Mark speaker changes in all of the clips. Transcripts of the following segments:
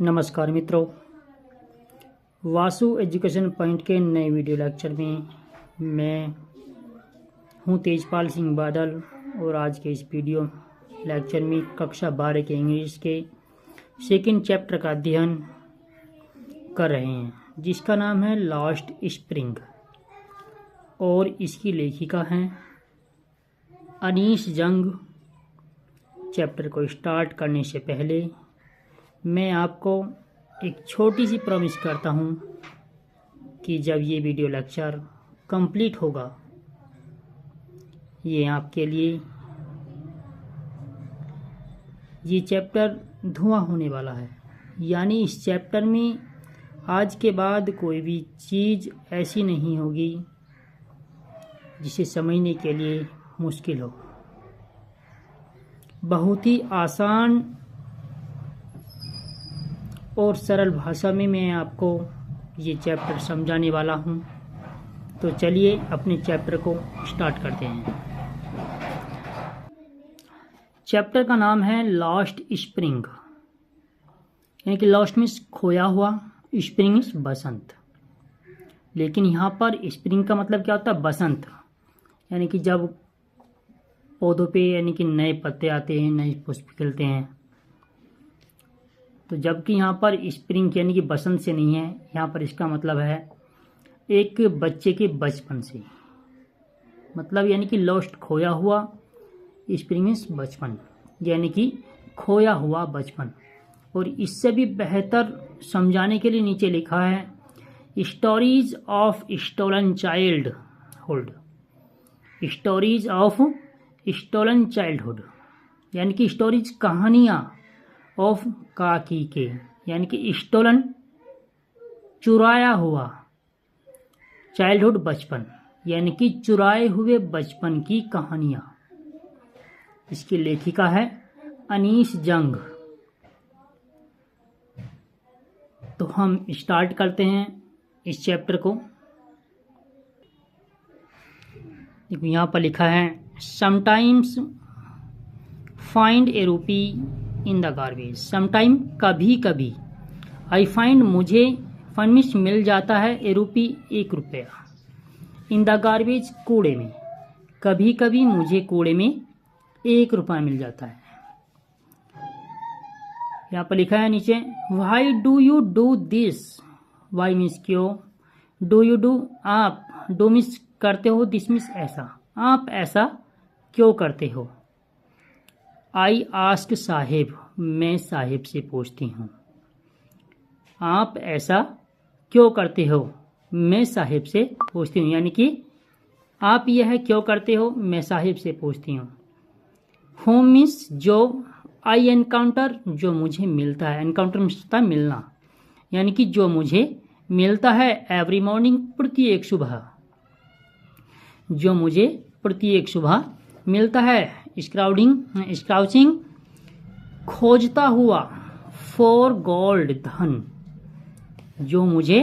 Speaker 1: नमस्कार मित्रों, Vasu education point के नए वीडियो लेक्चर में मैं हूं तेजपाल सिंह बादल और आज के इस वीडियो लेक्चर में कक्षा 12 के इंग्लिश के सेकंड चैप्टर का अध्ययन कर रहे हैं, जिसका नाम है लास्ट स्प्रिंग और इसकी लेखिका हैं अनीस जंग। चैप्टर को स्टार्ट करने से पहले मैं आपको एक छोटी सी प्रॉमिस करता हूँ कि जब ये वीडियो लेक्चर कंप्लीट होगा, ये आपके लिए ये चैप्टर धुआं होने वाला है। यानी इस चैप्टर में आज के बाद कोई भी चीज़ ऐसी नहीं होगी जिसे समझने के लिए मुश्किल हो। बहुत ही आसान और सरल भाषा में मैं आपको ये चैप्टर समझाने वाला हूँ। तो चलिए अपने चैप्टर को स्टार्ट करते हैं। चैप्टर का नाम है लास्ट स्प्रिंग, यानी कि लास्ट मीन्स खोया हुआ, स्प्रिंग मीन्स बसंत। लेकिन यहाँ पर स्प्रिंग का मतलब क्या होता है? बसंत। यानी कि जब पौधों पे यानी कि नए पत्ते आते हैं, नए पुष्प खिलते हैं। तो जबकि यहाँ पर स्प्रिंग यानी कि बसंत से नहीं है, यहाँ पर इसका मतलब है एक बच्चे के बचपन से, मतलब यानी कि लॉस्ट खोया हुआ, स्प्रिंग मीन्स बचपन, यानी कि खोया हुआ बचपन। और इससे भी बेहतर समझाने के लिए नीचे लिखा है stories of stolen childhood. Stories of stolen childhood यानी कि स्टोरीज, कहानियाँ, ऑफ काकी के, यानी कि स्टोलन चुराया हुआ, चाइल्डहुड बचपन, यानी कि चुराए हुए बचपन की कहानियां। इसकी लेखिका है अनीस जंग। तो हम स्टार्ट करते हैं इस चैप्टर को। यहाँ पर लिखा है समटाइम्स फाइंड ए रूपी इन द गार्बेज। समटाइम कभी कभी, आई फाइंड मुझे, फाइंड मीन्स मिल जाता है, ए रूपी एक रुपया, इन द गार्बेज कूड़े में, कभी कभी मुझे कूड़े में एक रुपया मिल जाता है। यहाँ पर लिखा है नीचे why do you do this. Why means क्यों, डू यू डू आप, डू मीन्स करते हो, दिस मीन्स ऐसा, आप ऐसा क्यों करते हो। आई आस्क साहेब, मैं साहेब से पूछती हूँ। आप ऐसा क्यों करते हो, मैं साहेब से पूछती हूँ। यानी कि आप यह क्यों करते हो, मैं साहेब से पूछती हूँ। होम मीन्स जो, आई एनकाउंटर जो मुझे मिलता है, एनकाउंटर मीन्स मिलना, यानी कि जो मुझे मिलता है एवरी मॉर्निंग, प्रत्येक सुबह, जो मुझे प्रत्येक सुबह मिलता है। स्क्राउचिंग खोजता हुआ, फॉर गोल्ड धन, जो मुझे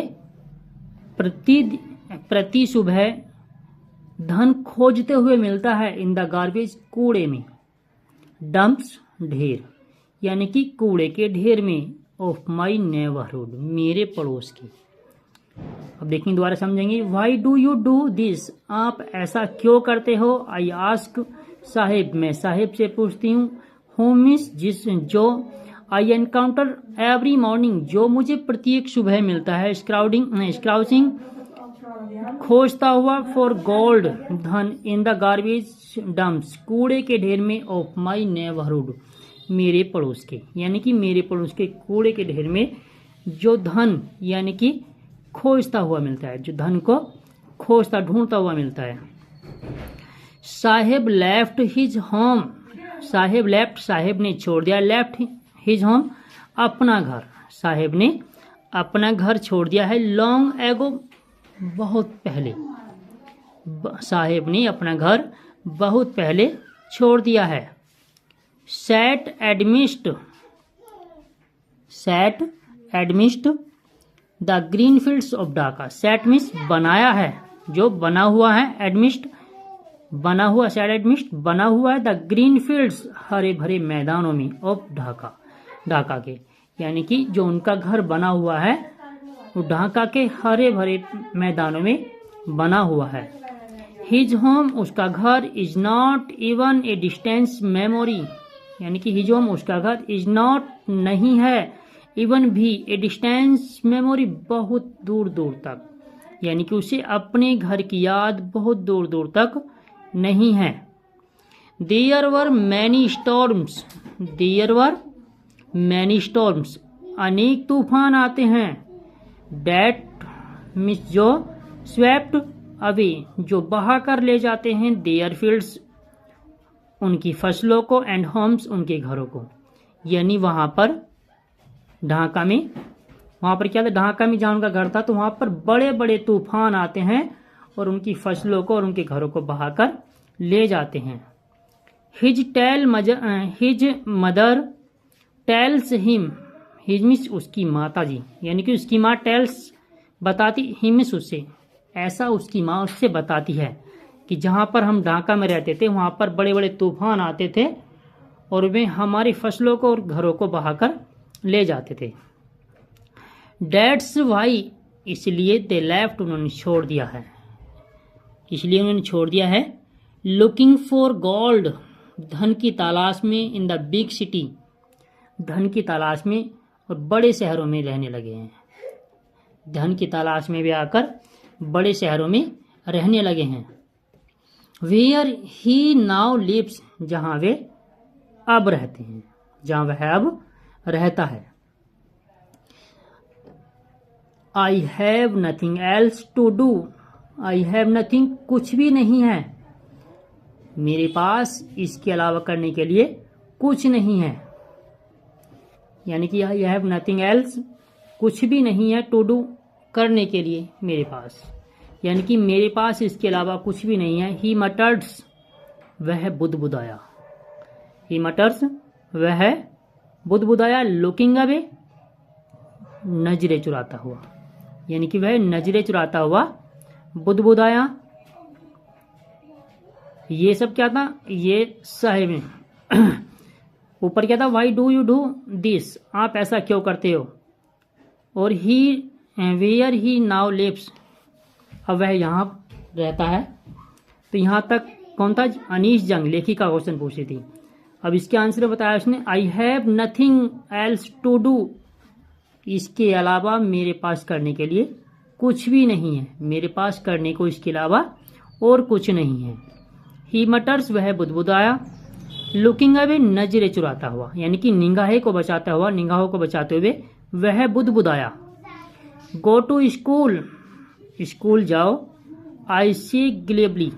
Speaker 1: प्रति सुबह धन खोजते हुए मिलता है। इन द गार्बेज कूड़े में, डंप्स ढेर, यानी कि कूड़े के ढेर में, ऑफ माई नेबरहुड मेरे पड़ोस की। अब देखेंगे, दोबारा समझेंगे। Y do you do this, आप ऐसा क्यों करते हो। आई आस्क साहेब, मैं साहेब से पूछती हूँ। होम मीन्स जिस, जो, आई एनकाउंटर एवरी मॉर्निंग, जो मुझे प्रत्येक सुबह मिलता है। स्क्राउचिंग खोजता हुआ, फॉर गोल्ड धन, इन द गार्बेज डंप्स कूड़े के ढेर में, ऑफ माई नेबरहुड मेरे पड़ोस के, यानी कि मेरे पड़ोस के कूड़े के ढेर में जो धन यानी कि खोजता हुआ मिलता है, जो धन को खोजता ढूंढता हुआ मिलता है। साहेब लेफ्ट हिज होम, साहेब लेफ्ट, साहेब ने छोड़ दिया, लेफ्ट हिज होम अपना घर, साहेब ने अपना घर छोड़ दिया है। लॉन्ग एगो बहुत पहले, साहेब ने अपना घर बहुत पहले छोड़ दिया है। Set amidst the green fields of Dhaka. Set means बनाया है, जो बना हुआ है, एडमिस्ट बना हुआ, सैट एडमिस्ट बना हुआ है, द ग्रीन फील्ड्स हरे भरे मैदानों में, ऑफ ढाका, ढाका के, यानी कि जो उनका घर बना हुआ है वो ढाका के हरे भरे मैदानों में बना हुआ है। हिज होम, उसका घर, is not even a distance memory, यानी कि हिज होम, उसका घर, इज नॉट नहीं है, इवन भी, ए डिस्टेंस मेमोरी, बहुत दूर दूर तक, यानी कि उसे अपने घर की याद बहुत दूर दूर तक नहीं है। There were many storms, there were many storms, अनेक तूफान आते हैं। डैट मिस, जो, स्वेप्ट अवे, जो बहा कर ले जाते हैं, देयर फील्ड्स, उनकी फसलों को, एंड होम्स, उनके घरों को। यानी वहां पर ढाका में, वहां पर क्या था, ढाका में जहां उनका घर था तो वहां पर बड़े बड़े तूफान आते हैं और उनकी फसलों को और उनके घरों को बहाकर ले जाते हैं। His mother tells him, his miss, उसकी माता जी, यानी कि उसकी माँ, टेल्स बताती, हिम मिस, उससे, ऐसा उसकी माँ उससे बताती है कि जहाँ पर हम ढाका में रहते थे वहाँ पर बड़े बड़े तूफान आते थे और वे हमारी फसलों को और घरों को बहाकर ले जाते थे। डैट्स वाई, इसलिए दे लेफ्ट, उन्होंने छोड़ दिया है, इसलिए उन्होंने छोड़ दिया है। लुकिंग फॉर गोल्ड, धन की तलाश में, इन द बिग सिटी, धन की तलाश में और बड़े शहरों में रहने लगे हैं। धन की तलाश में भी आकर बड़े शहरों में रहने लगे हैं। वेयर ही नाउ लिव्स, जहां वे अब रहते हैं, जहां वह अब रहता है। I have nothing else to do, I have nothing, कुछ भी नहीं है, मेरे पास इसके अलावा करने के लिए कुछ नहीं है, यानी कि आई हैव नथिंग एल्स, कुछ भी नहीं है, टू डू, करने के लिए मेरे पास, यानी कि मेरे पास इसके अलावा कुछ भी नहीं है। ही मटर्स, वह बुदबुदाया, ही मटर्स, वह बुदबुदाया। लुकिंग अवे, नजरें चुराता हुआ, यानी कि वह नजरें चुराता हुआ बुदबुदाया। ये सब क्या था, ये सही में ऊपर क्या था, Y do you do this, आप ऐसा क्यों करते हो। और ही, वेयर ही नाउ लिव्स, अब वह यहाँ रहता है। तो यहाँ तक कौन था, अनीश जंग, लेखिका क्वेश्चन पूछी थी। अब इसके आंसर बताया उसने, I have nothing else to do, इसके अलावा मेरे पास करने के लिए कुछ भी नहीं है, मेरे पास करने को इसके अलावा और कुछ नहीं है। ही मटर्स, वह बुदबुदाया। लुकिंग अवे, नजरें चुराता हुआ, यानी कि निगाहें को बचाता हुआ, निगाहों को बचाते हुए वह बुदबुदाया। गो टू स्कूल, स्कूल जाओ। आई से ग्लेबली,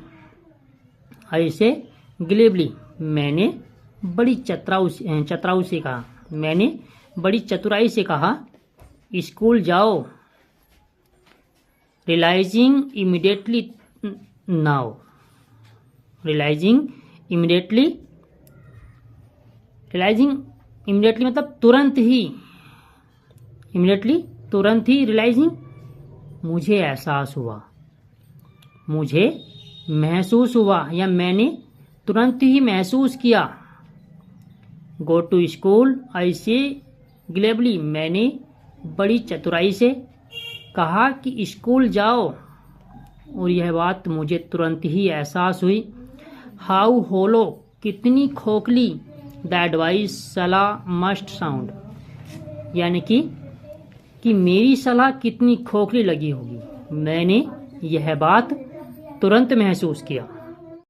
Speaker 1: आई से ग्लेबली, मैंने बड़ी चतुराई से कहा, मैंने बड़ी चतुराई से कहा स्कूल जाओ। Realising immediately now, realising immediately, realising immediately मतलब तुरंत ही, इमीडिएटली तुरंत ही, रियलाइजिंग मुझे एहसास हुआ, मुझे महसूस हुआ, या मैंने तुरंत ही महसूस किया। गो टू स्कूल, आई से ग्लेबली, मैंने बड़ी चतुराई से कहा कि स्कूल जाओ, और यह बात मुझे तुरंत ही एहसास हुई। हाउ होलो, कितनी खोखली, द एडवाइस, सलाह, मस्ट साउंड, यानी कि मेरी सलाह कितनी खोखली लगी होगी, मैंने यह बात तुरंत महसूस किया।